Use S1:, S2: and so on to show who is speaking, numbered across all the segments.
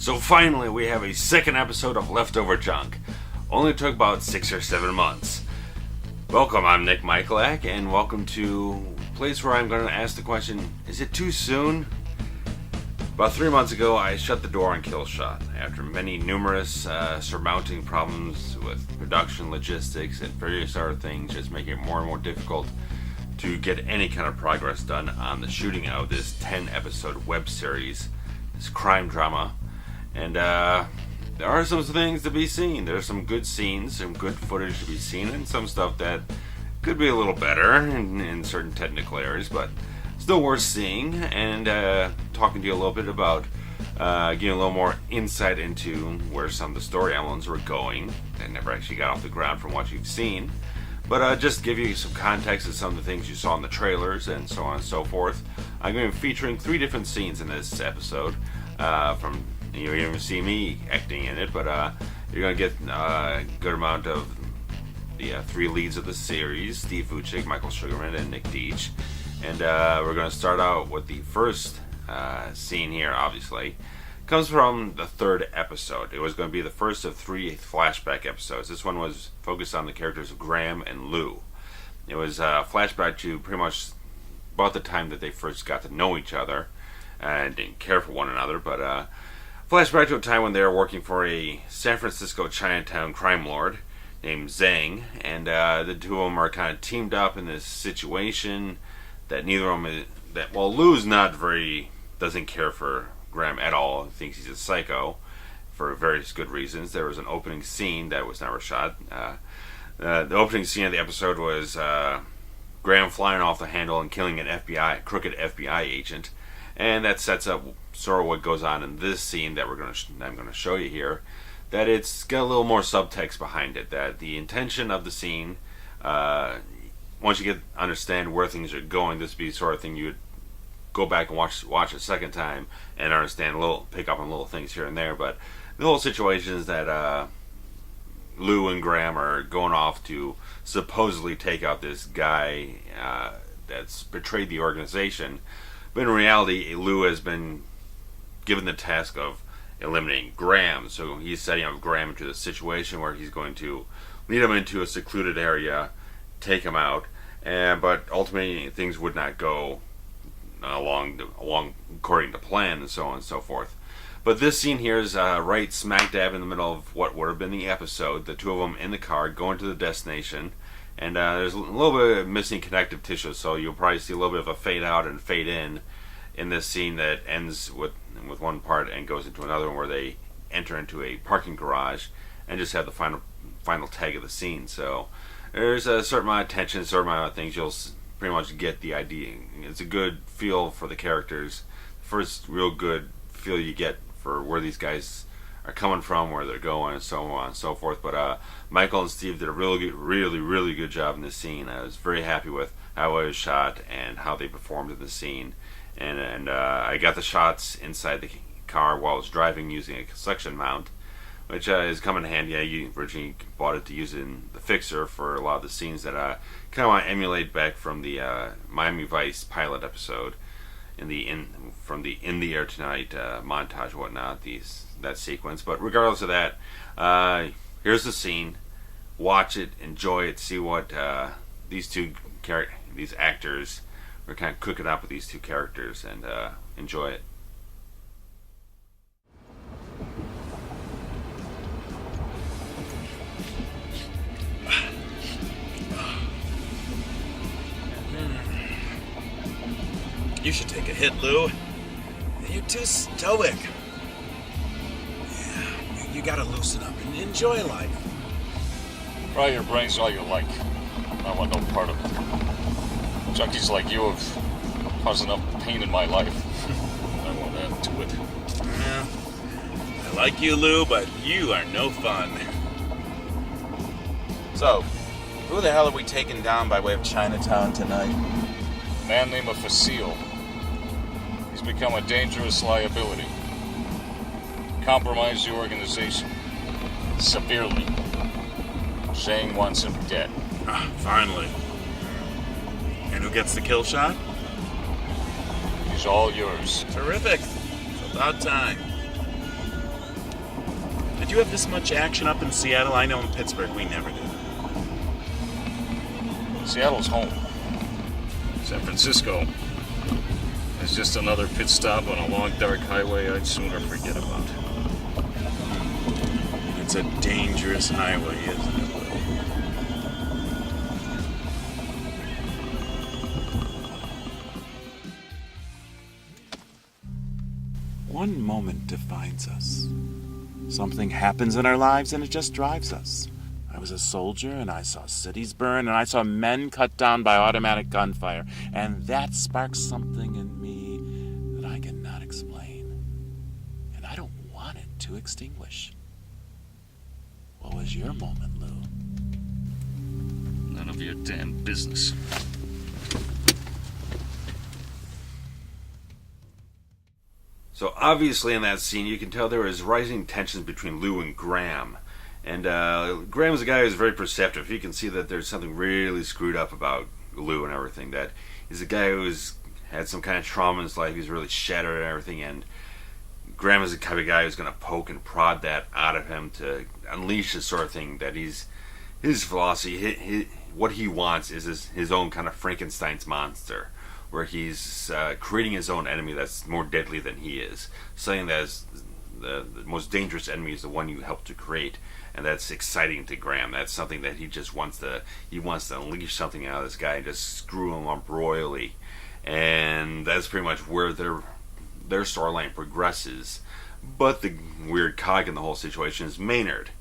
S1: So finally we have a second episode of Leftover Junk. Only took about 6 or 7 months. Welcome, I'm Nick Michalak, and welcome to a place where I'm going to ask the question, is it too soon? About 3 months ago, I shut the door on Killshot after numerous surmounting problems with production, logistics, and various other things, just making it more and more difficult to get any kind of progress done on the shooting of this 10-episode web series, this crime drama. And there are some things to be seen. There's some good scenes, some good footage to be seen, and some stuff that could be a little better in certain technical areas, but still worth seeing. And talking to you a little bit about getting a little more insight into where some of the story elements were going that never actually got off the ground from what you've seen. But just give you some context of some of the things you saw in the trailers and so on and so forth. I'm going to be featuring 3 different scenes in this episode. You're going to see me acting in it, but you're going to get a good amount of the 3 leads of the series, Stevan Vujic, Sugarman, and Nick Doetsch. And we're going to start out with the first scene here, obviously. Comes from the 3rd episode. It was going to be the first of 3 flashback episodes. This one was focused on the characters of Graham and Lou. It was a flashback to pretty much about the time that they first got to know each other and didn't care for one another, but flashback to a time when they were working for a San Francisco Chinatown crime lord named Zhang, and the two of them are kind of teamed up in this situation that neither of them Lou's doesn't care for Graham at all, thinks he's a psycho for various good reasons. There was an opening scene that was never shot. The opening scene of the episode was Graham flying off the handle and killing a crooked FBI agent, and that sets up sort of what goes on in this scene that I'm going to show you here. That it's got a little more subtext behind it. That the intention of the scene, once you understand where things are going, this would be the sort of thing you would go back and watch a second time and understand pick up on little things here and there. But the whole situation is that Lou and Graham are going off to supposedly take out this guy that's betrayed the organization. But in reality, Lou has been given the task of eliminating Graham. So he's setting up Graham into the situation where he's going to lead him into a secluded area, take him out, but ultimately things would not go along according to plan, and so on and so forth. But this scene here is right smack dab in the middle of what would have been the episode. The two of them in the car going to the destination, and there's a little bit of missing connective tissue, so you'll probably see a little bit of a fade out and fade in this scene that ends with one part and goes into another one where they enter into a parking garage and just have the final tag of the scene. So there's a certain amount of tension, a certain amount of things. You'll pretty much get the idea. It's a good feel for the characters. First real good feel you get for where these guys are coming from, where they're going, and so on and so forth. But Michael and Steve did a really good job in this scene. I was very happy with how it was shot and how they performed in the scene. And I got the shots inside the car while I was driving using a suction mount, which is coming in handy. I originally bought it to use in the Fixer for a lot of the scenes that I kind of want to emulate back from the Miami Vice pilot episode, from the In the Air Tonight montage, whatnot, that sequence. But regardless of that, here's the scene. Watch it, enjoy it, see what these actors are kind of cooking up with these 2 characters, and enjoy it.
S2: You should take a hit, Lou. You're too stoic. Yeah, you gotta loosen up and enjoy life.
S3: Fry your brains all you like. I want no part of it. Junkies like you have caused enough pain in my life. I won't add to it.
S2: Yeah, I like you, Lou, but you are no fun. So, who the hell are we taking down by way of Chinatown tonight?
S3: A man named Facile. He's become a dangerous liability. Compromised the organization. Severely. Shane wants him dead.
S2: Finally. And who gets the kill shot?
S3: He's all yours.
S2: Terrific. It's about time.
S4: you have this much action up in Seattle? I know in Pittsburgh we never do.
S3: Seattle's home. San Francisco is just another pit stop on a long, dark highway I'd sooner forget about.
S4: It's a dangerous highway, isn't it? One moment defines us. Something happens in our lives and it just drives us. I was a soldier and I saw cities burn and I saw men cut down by automatic gunfire. And that sparked something in me that I cannot explain. And I don't want it to extinguish. What was your moment, Lou?
S3: None of your damn business.
S1: So obviously in that scene you can tell there is rising tensions between Lou and Graham. And Graham's a guy who's very perceptive. You can see that there's something really screwed up about Lou and everything. That he's a guy who's had some kind of trauma in his life. He's really shattered and everything. And Graham is the type of guy who's going to poke and prod that out of him to unleash the sort of thing that his philosophy, what he wants is his own kind of Frankenstein's monster, where he's creating his own enemy that's more deadly than he is. Saying that is the most dangerous enemy is the one you help to create, and that's exciting to Graham. That's something that he just wants to unleash something out of this guy and just screw him up royally. And that's pretty much where their storyline progresses. But the weird cog in the whole situation is Maynard.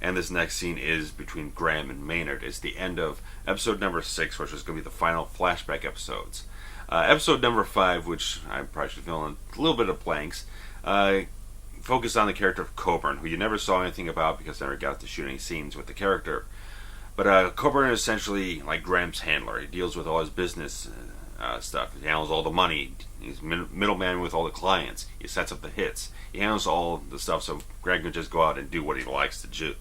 S1: And this next scene is between Graham and Maynard. It's the end of episode number 6, which is going to be the final flashback episodes. Episode number 5, which I probably should fill in a little bit of blanks, focused on the character of Coburn, who you never saw anything about because I never got to shoot any scenes with the character. But Coburn is essentially like Graham's handler. He deals with all his business stuff. He handles all the money. He's middleman with all the clients. He sets up the hits. He handles all the stuff so Graham can just go out and do what he likes to do,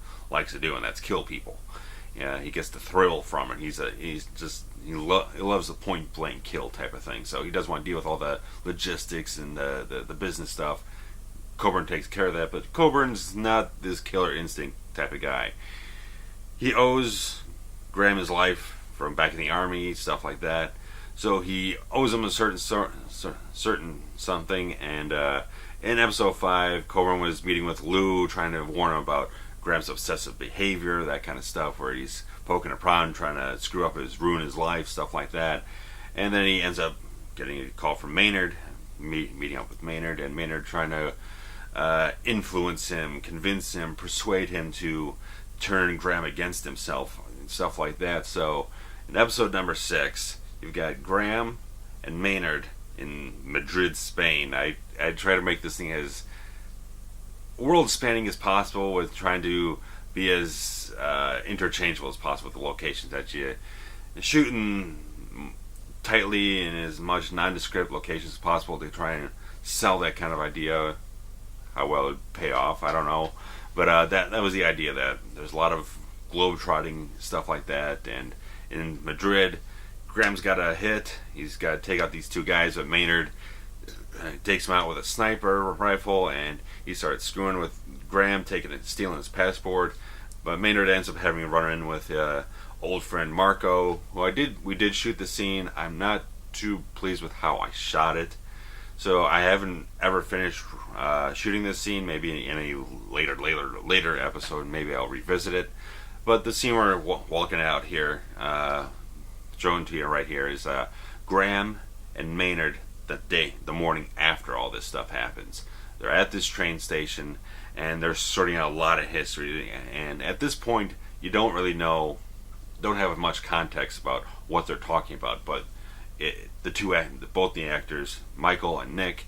S1: and that's kill people. Yeah, he gets the thrill from it. He loves the point blank kill type of thing. So he doesn't want to deal with all the logistics and the business stuff. Coburn takes care of that, but Coburn's not this killer instinct type of guy. He owes Graham his life from back in the army, stuff like that. So he owes him a certain something. And in episode 5, Coburn was meeting with Lou, trying to warn him about Graham's obsessive behavior, that kind of stuff, where he's poking a prod, trying to ruin his life, stuff like that. And then he ends up getting a call from Maynard, meeting up with Maynard, and Maynard trying to influence him, convince him, persuade him to turn Graham against himself, and stuff like that. So in episode number 6, you've got Graham and Maynard in Madrid, Spain. I try to make this thing as world-spanning as possible, with trying to be as interchangeable as possible with the locations that you shooting tightly in as much nondescript locations as possible to try and sell that kind of idea. How well it would pay off, I don't know. But that was the idea, that there's a lot of globe-trotting stuff like that. And in Madrid, Graham's got a hit. He's got to take out these two guys, but Maynard takes him out with a sniper rifle, and he starts screwing with Graham, stealing his passport. But Maynard ends up having a run-in with old friend Marco, who we did shoot the scene. I'm not too pleased with how I shot it, so I haven't ever finished shooting this scene. Maybe in a later episode, maybe I'll revisit it. But the scene we're walking out here, shown to you right here, is Graham and Maynard the morning after all this stuff happens. They're at this train station and they're sorting out a lot of history, and at this point you don't have much context about what they're talking about, but both the actors, Michael and Nick,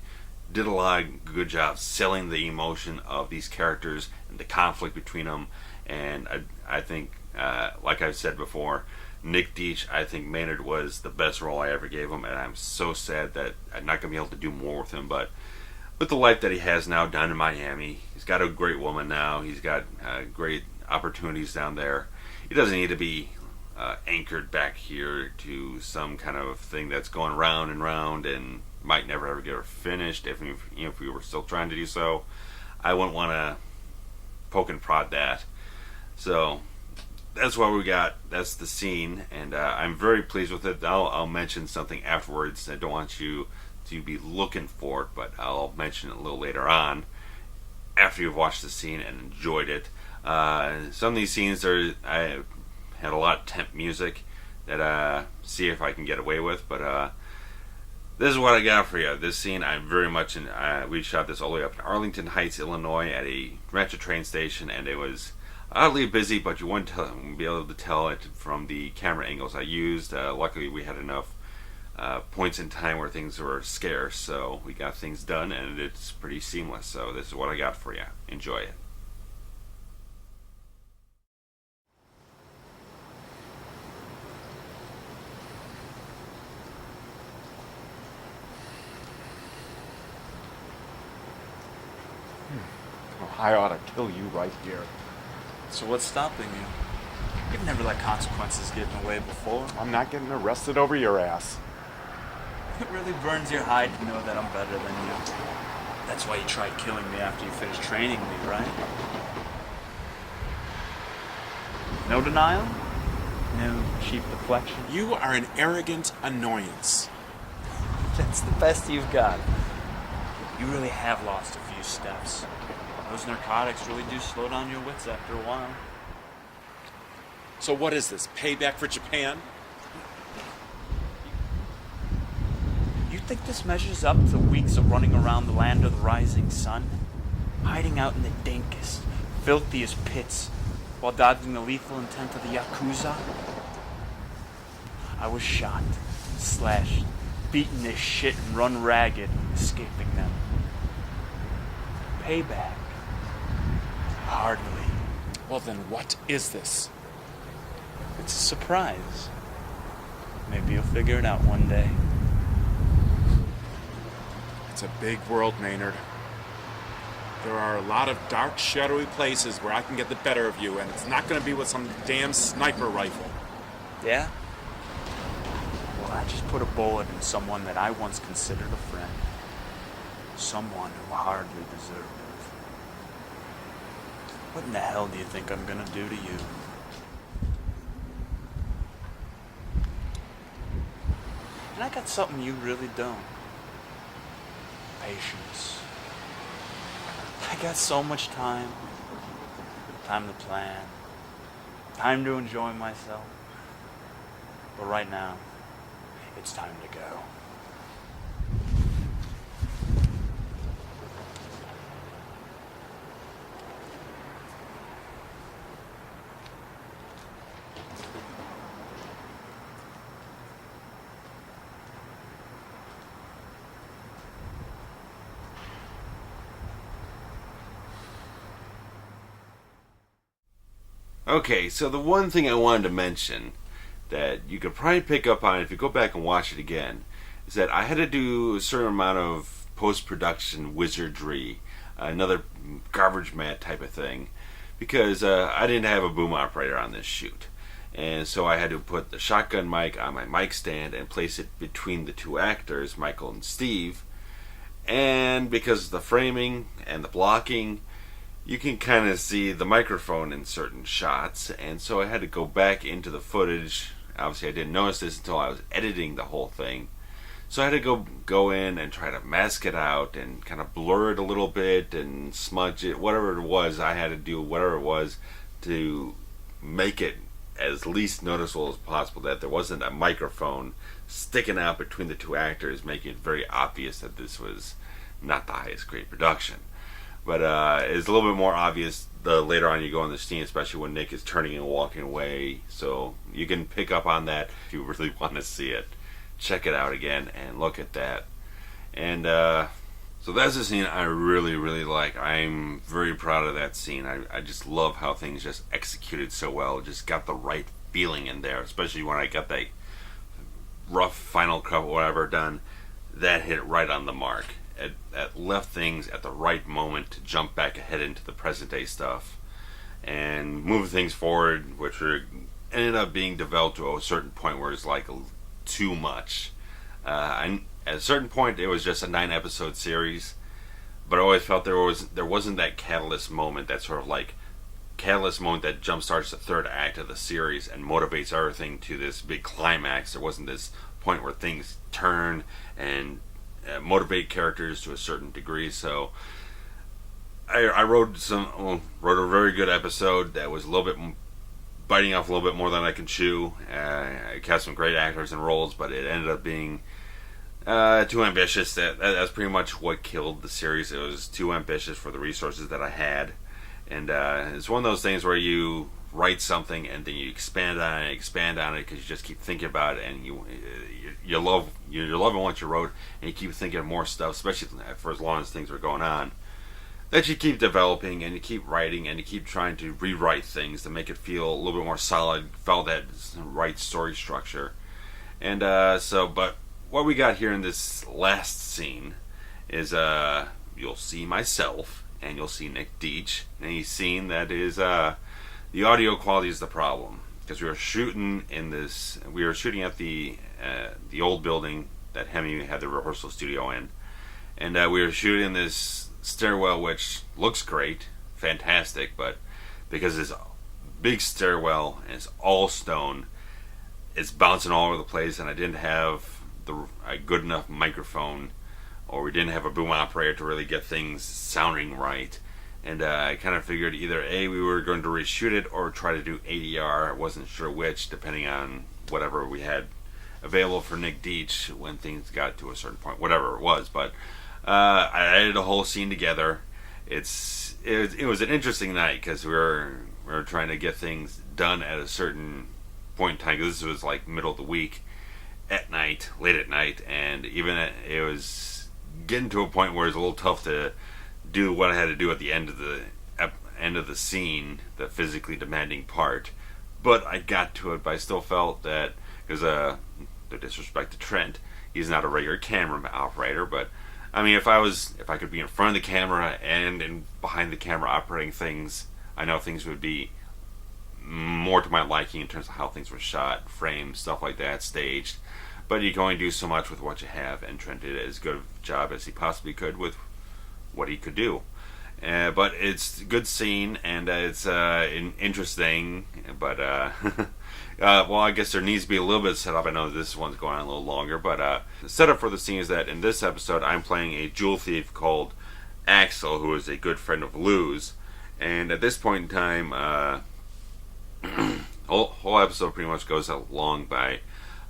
S1: did a lot of good job selling the emotion of these characters and the conflict between them. And I think, like I've said before, Nick Doetsch, I think Maynard was the best role I ever gave him, and I'm so sad that I'm not going to be able to do more with him. But with the life that he has now down in Miami, he's got a great woman now, he's got great opportunities down there. He doesn't need to be anchored back here to some kind of thing that's going round and round and might never ever get finished if we were still trying to do so. I wouldn't want to poke and prod that. So that's what we got. That's the scene, and I'm very pleased with it. I'll mention something afterwards. I don't want you to be looking for it, but I'll mention it a little later on after you've watched the scene and enjoyed it. Some of these scenes I had a lot of temp music that see if I can get away with, but this is what I got for you. This scene I'm very much in. We shot this all the way up in Arlington Heights, Illinois, at a rancher train station, and it was oddly busy, but you wouldn't be able to tell it from the camera angles I used. Luckily, we had enough points in time where things were scarce, so we got things done, and it's pretty seamless. So this is what I got for you. Enjoy it.
S4: I ought to kill you right here.
S5: So what's stopping you? You've never let consequences get in the way before.
S4: I'm not getting arrested over your ass.
S5: It really burns your hide to know that I'm better than you. That's why you tried killing me after you finished training me, right? No denial? No cheap deflection?
S4: You are an arrogant annoyance.
S5: That's the best you've got. You really have lost a few steps. Those narcotics really do slow down your wits after a while.
S4: So what is this, payback for Japan?
S5: You think this measures up to weeks of running around the land of the rising sun? Hiding out in the dankest, filthiest pits while dodging the lethal intent of the Yakuza? I was shot, slashed, beaten to shit and run ragged, escaping them. Payback? Hardly.
S4: Well then what is this?
S5: It's a surprise. Maybe you'll figure it out one day.
S4: It's a big world, Maynard. There are a lot of dark, shadowy places where I can get the better of you, and it's not going to be with some damn sniper rifle.
S5: Yeah? Well, I just put a bullet in someone that I once considered a friend. Someone who hardly deserved it. What in the hell do you think I'm gonna do to you? And I got something you really don't. Patience. I got so much time. Time to plan. Time to enjoy myself. But right now, it's time to go.
S1: Okay, so the one thing I wanted to mention that you could probably pick up on if you go back and watch it again is that I had to do a certain amount of post-production wizardry, another garbage mat type of thing, because I didn't have a boom operator on this shoot. And so I had to put the shotgun mic on my mic stand and place it between the two actors, Michael and Steve. And because of the framing and the blocking, you can kind of see the microphone in certain shots, and so I had to go back into the footage. Obviously, I didn't notice this until I was editing the whole thing. So I had to go in and try to mask it out and kind of blur it a little bit and smudge it, whatever it was. I had to do whatever it was to make it as least noticeable as possible, that there wasn't a microphone sticking out between the two actors, making it very obvious that this was not the highest grade production. But it's a little bit more obvious the later on you go in the scene, especially when Nick is turning and walking away. So you can pick up on that if you really want to see it. Check it out again and look at that. And so that's a scene I really, really like. I'm very proud of that scene. I just love how things just executed so well. Just got the right feeling in there, especially when I got that rough final cut, whatever, done. That hit right on the mark. It left things at the right moment to jump back ahead into the present day stuff and move things forward, which ended up being developed to a certain point where it's like too much. At a certain point, it was just a 9-episode series, but I always felt there wasn't that catalyst moment that sort of like catalyst moment that jumpstarts the third act of the series and motivates everything to this big climax. There wasn't this point where things turn and motivate characters to a certain degree. So I wrote a very good episode that was a little bit biting off a little bit more than I can chew. I cast some great actors and roles, but it ended up being too ambitious. That's pretty much what killed the series. It was too ambitious for the resources that I had. And it's one of those things where you write something and then you expand on it because you just keep thinking about it, and you're loving what you wrote, and you keep thinking of more stuff, especially for as long as things are going on. That you keep developing and you keep writing and you keep trying to rewrite things to make it feel a little bit more solid, follow that right story structure. And but what we got here in this last scene is you'll see myself and you'll see Nick Doetsch, and he's seen that is the audio quality is the problem, because we were shooting at the old building that Hemi had the rehearsal studio in, and we were shooting in this stairwell, which looks great, fantastic, but because it's a big stairwell and it's all stone, it's bouncing all over the place, and I didn't have a good enough microphone, or we didn't have a boom operator to really get things sounding right. And I kind of figured either A, we were going to reshoot it, or try to do ADR. I wasn't sure which, depending on whatever we had available for Nick Doetsch when things got to a certain point, whatever it was. But I added a whole scene together. It was an interesting night, because we were trying to get things done at a certain point in time, because this was like middle of the week, at night, late at night, and it was getting to a point where it's a little tough to do what I had to do at the end of the scene, the physically demanding part. But I got to it. But I still felt that, because no disrespect to Trent, he's not a regular camera operator. But I mean, if I could be in front of the camera and behind the camera operating things, I know things would be more to my liking in terms of how things were shot, framed, stuff like that, staged. But you can only do so much with what you have, and Trent did as good a job as he possibly could with what he could do. But it's a good scene, and it's interesting. But well, I guess there needs to be a little bit of setup. I know this one's going on a little longer, but the setup for the scene is that in this episode, I'm playing a jewel thief called Axel, who is a good friend of Lou's. And at this point in time, whole episode pretty much goes along by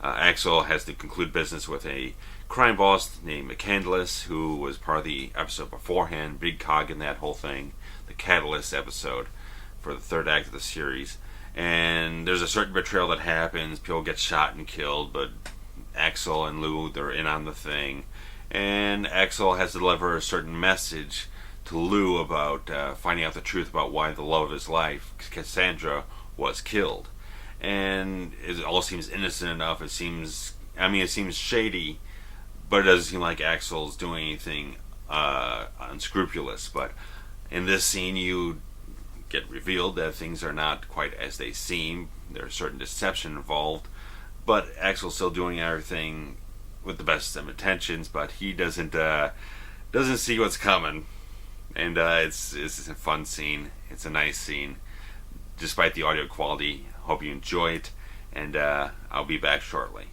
S1: Axel has to conclude business with a crime boss named Michalak, who was part of the episode beforehand, big cog in that whole thing, the Catalyst episode for the third act of the series. And there's a certain betrayal that happens, people get shot and killed, but Axel and Lou, they're in on the thing. And Axel has to deliver a certain message to Lou about finding out the truth about why the love of his life, Cassandra, was killed. And it all seems innocent enough. It seems shady, but it doesn't seem like Axel's doing anything unscrupulous. But in this scene, you get revealed that things are not quite as they seem. There's certain deception involved, but Axel's still doing everything with the best of intentions. But he doesn't see what's coming, and it's a fun scene. It's a nice scene, despite the audio quality. Hope you enjoy it, and I'll be back shortly.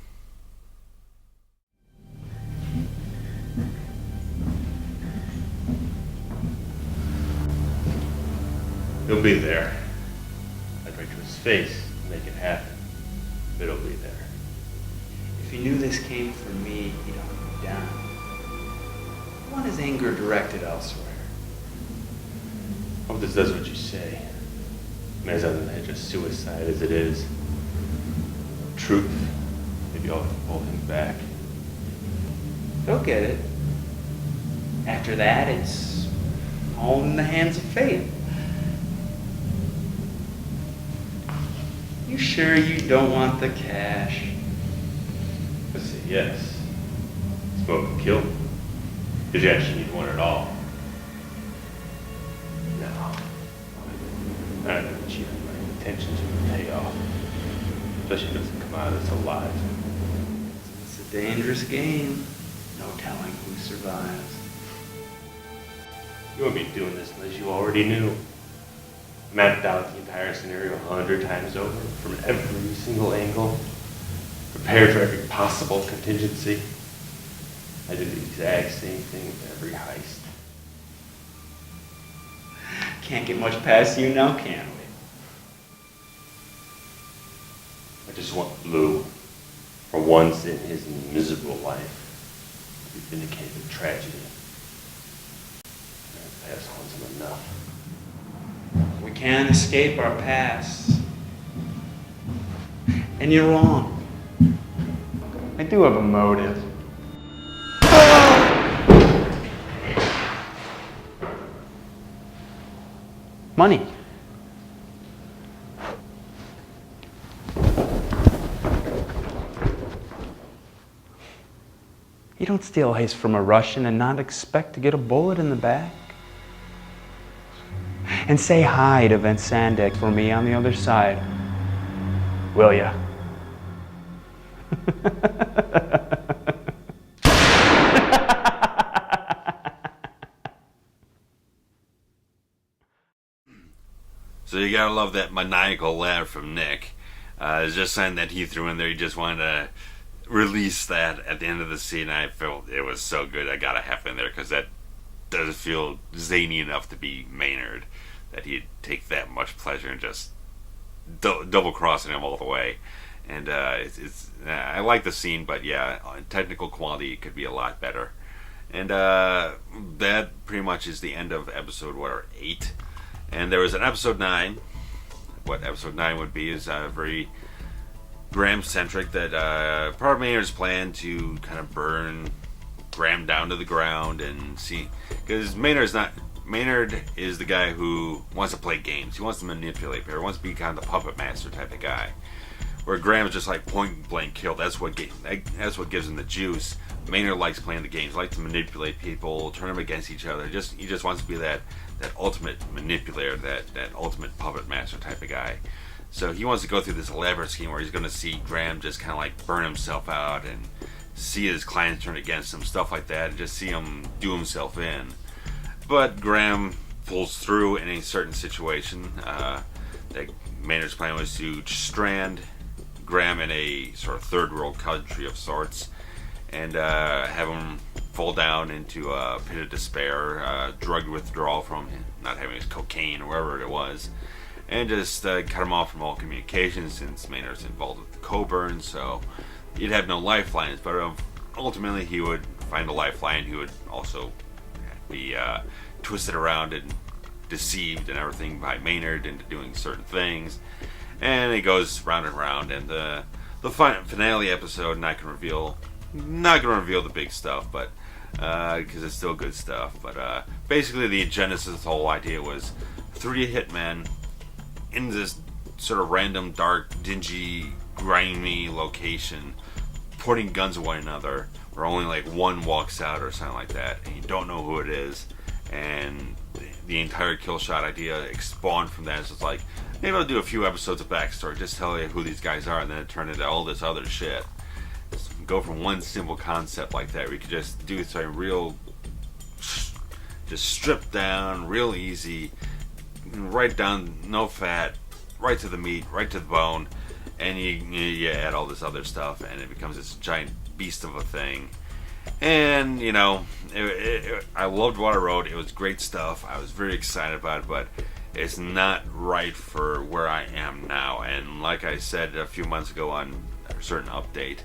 S6: He'll be there. I'd write to his face to make it happen. But he'll be there.
S5: If he knew this came from me, he'd hunt me down. I want his anger directed elsewhere.
S6: Hope this does what you say. As other than just suicide as it is. Truth. Maybe I'll hold him back.
S5: He'll get it. After that, it's all in the hands of fate. You sure you don't want the cash?
S6: I say yes. Smoke and kill. Did you actually need one at all? No. I don't cheat on my intentions with the payoff. Especially if it doesn't come out of this alive.
S5: It's a dangerous game. No telling who survives.
S6: You won't be doing this unless you already knew. mapped out the entire scenario 100 times over from every single angle, prepared for every possible contingency. I did the exact same thing with every heist.
S5: Can't get much past you now, can we?
S6: I just want Lou, for once in his miserable life, to be vindicated of tragedy. That past haunts him enough.
S5: We can't escape our past. And you're wrong. I do have a motive. Money. You don't steal ice from a Russian and not expect to get a bullet in the back. And say hi to Vince Sandek for me on the other side. Will ya?
S1: So you gotta love that maniacal laugh from Nick. It's just something that he threw in there. He just wanted to release that at the end of the scene. I felt it was so good. I gotta have it in there because that does feel zany enough to be Maynard, that he'd take that much pleasure in just double crossing him all the way. And I like the scene, but yeah, on technical quality it could be a lot better. And that pretty much is the end of episode 8. And there was an episode 9. What episode 9 would be is very Graham-centric, that part of Maynard's plan to kind of burn Graham down to the ground and see, because Maynard is the guy who wants to play games. He wants to manipulate people. He wants to be kind of the puppet master type of guy. Where Graham's just like point blank kill. That's what gives him the juice. Maynard likes playing the games, likes to manipulate people, turn them against each other. He just wants to be that ultimate manipulator, that ultimate puppet master type of guy. So he wants to go through this elaborate scheme where he's going to see Graham just kind of like burn himself out and see his clients turn against him, stuff like that, and just see him do himself in. But Graham pulls through in a certain situation. That Maynard's plan was to strand Graham in a sort of third world country of sorts and have him fall down into a pit of despair, drug withdrawal from not having his cocaine or wherever it was, and just cut him off from all communication since Maynard's involved with the Coburn, so he'd have no lifelines. But ultimately he would find a lifeline. He would also be twisted around and deceived and everything by Maynard into doing certain things, and it goes round and round. And the finale episode, not gonna reveal the big stuff, but because it's still good stuff. But basically, the genesis of the whole idea was 3 hitmen in this sort of random, dark, dingy, grimy location, pointing guns at one another, where only like one walks out or something like that, and you don't know who it is. And the entire kill shot idea spawned from that. So it's like, maybe I'll do a few episodes of backstory, just tell you who these guys are, and then it turned into all this other shit. Just go from one simple concept like that, where you could just do something real, just stripped down, real easy, right down, no fat, right to the meat, right to the bone, and you add all this other stuff, and it becomes this giant beast of a thing. And you know, I loved what I wrote. It was great stuff. I was very excited about it, but it's not right for where I am now. And like I said a few months ago on a certain update,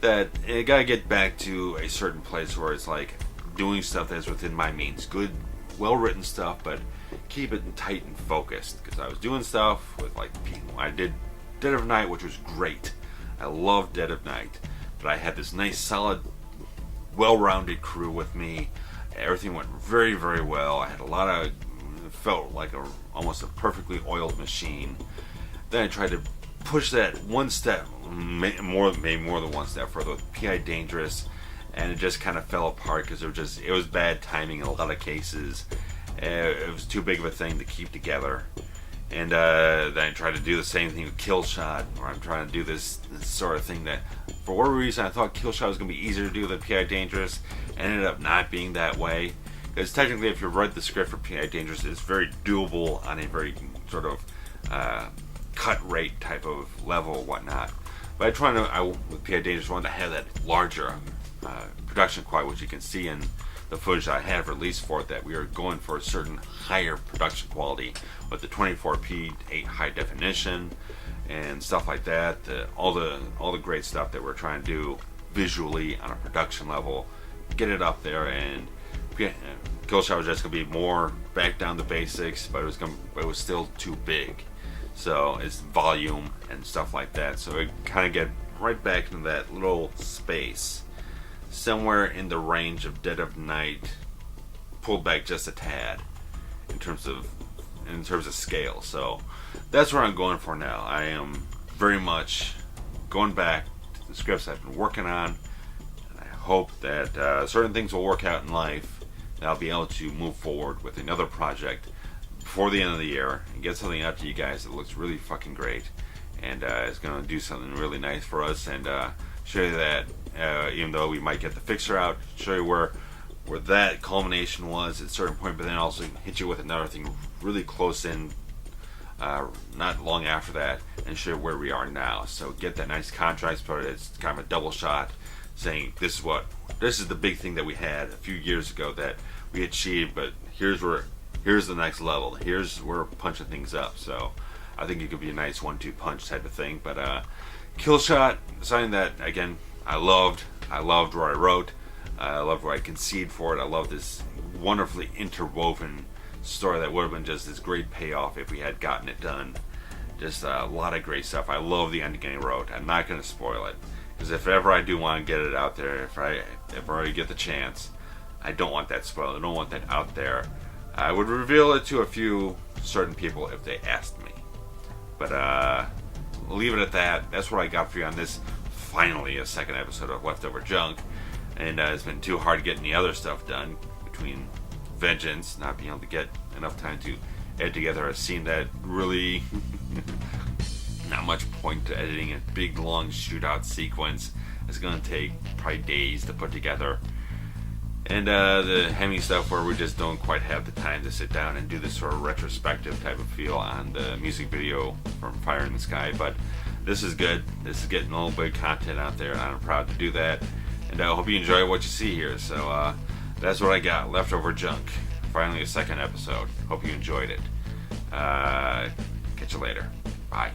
S1: that I gotta get back to a certain place where it's like doing stuff that's within my means. Good, well-written stuff, but keep it tight and focused. Because I was doing stuff with like, I did Dead of Night, which was great. I loved Dead of Night, but I had this nice, solid, well-rounded crew with me. Everything went very, very well. I had a lot of, it felt like almost a perfectly oiled machine. Then I tried to push that one step, maybe more than one step further with P.I. Dangerous, and it just kind of fell apart because it was bad timing in a lot of cases. It was too big of a thing to keep together. And then I tried to do the same thing with Killshot, where I'm trying to do this sort of thing that, for whatever reason, I thought Killshot was going to be easier to do than P.I. Dangerous, and ended up not being that way. Because technically, if you read the script for P.I. Dangerous, it's very doable on a very sort of cut rate type of level, whatnot. But with P.I. Dangerous, wanted to have that larger production quality, which you can see in the footage that I have released for it, that we are going for a certain higher production quality with the 24p 8 high definition and stuff like that. All the great stuff that we're trying to do visually on a production level, get it up there. And Killshot was just gonna be more back down to basics, but it was still too big. So it's volume and stuff like that. So it kind of get right back into that little space, somewhere in the range of Dead of Night, pulled back just a tad in terms of scale. So that's where I'm going for now. I am very much going back to the scripts I've been working on, and I hope that certain things will work out in life, and I'll be able to move forward with another project before the end of the year and get something out to you guys that looks really fucking great, and is going to do something really nice for us, and show you that even though we might get the fixer out, show you where that culmination was at a certain point, but then also hit you with another thing really close in not long after that, and show you where we are now. So get that nice contrast, but it's kind of a double shot saying this is the big thing that we had a few years ago that we achieved, but here's the next level. Here's where we're punching things up. So I think it could be a nice 1-2 punch type of thing. But Killshot, something that again I loved where I wrote. I loved where I conceived for it. I love this wonderfully interwoven story that would have been just this great payoff if we had gotten it done. Just a lot of great stuff. I love the ending I wrote. I'm not going to spoil it, because if ever I do want to get it out there, if I already get the chance, I don't want that spoiled. I don't want that out there. I would reveal it to a few certain people if they asked me. But leave it at that. That's what I got for you on this, finally, a second episode of Leftover Junk. And it's been too hard getting the other stuff done between Vengeance, not being able to get enough time to edit together a scene that really not much point to editing a big long shootout sequence. It's going to take probably days to put together. And the Hemi stuff where we just don't quite have the time to sit down and do this sort of retrospective type of feel on the music video from Fire in the Sky. But this is good. This is getting a little bit of content out there, and I'm proud to do that. And I hope you enjoy what you see here. So that's what I got. Leftover Junk. Finally a second episode. Hope you enjoyed it. Catch you later. Bye.